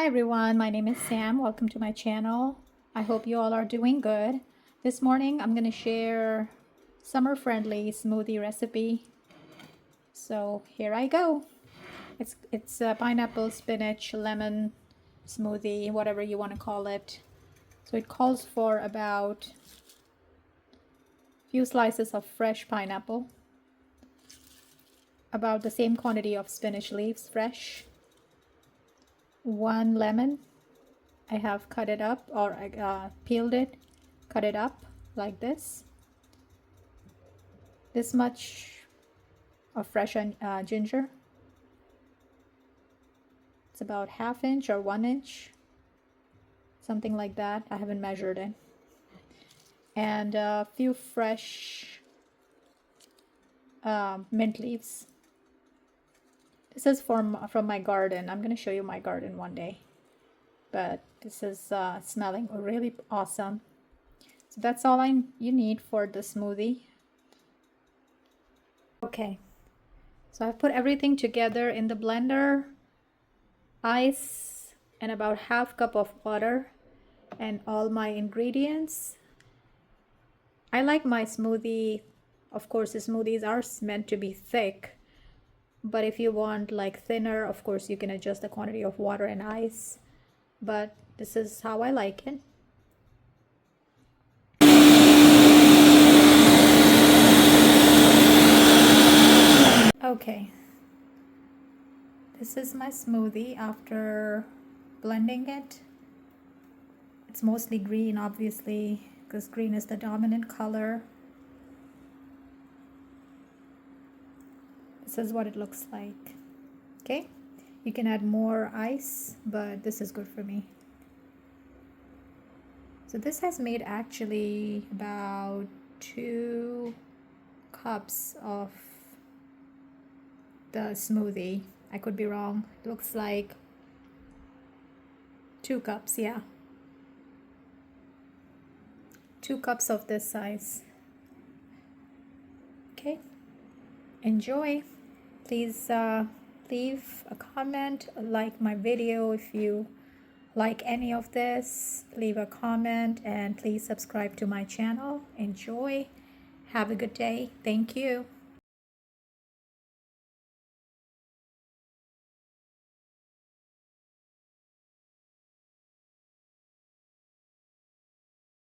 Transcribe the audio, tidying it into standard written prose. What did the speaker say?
Hi everyone, my name is Sam. Welcome to my channel. I hope you all are doing good. This morning I'm going to share summer-friendly smoothie recipe. So here I go. It's a pineapple, spinach, lemon smoothie, whatever you want to call it. So it calls for about a few slices of fresh pineapple, about the same quantity of spinach leaves, fresh, 1 lemon. I have cut it up, or peeled it, cut it up like this. This much of fresh ginger. It's about 1/2 inch or 1 inch, something like that. I haven't measured it. And a few fresh mint leaves. This is from my garden. I'm going to show you my garden one day. But this is smelling really awesome. So that's all you need for the smoothie. Okay, so I've put everything together in the blender. Ice and about 1/2 cup of water and all my ingredients. I like my smoothie, of course the smoothies are meant to be thick, but if you want like thinner, of course you can adjust the quantity of water and ice. But this is how I like it. Okay, this is my smoothie after blending it. It's mostly green, obviously, because green is the dominant color. This is what it looks like. Okay, you can add more ice, but this is good for me. So this has made actually about 2 cups of the smoothie. I could be wrong. It looks like 2 cups, yeah. 2 cups of this size. Okay, enjoy. Please leave a comment, like my video if you like any of this. Leave a comment and please subscribe to my channel. Enjoy. Have a good day. Thank you.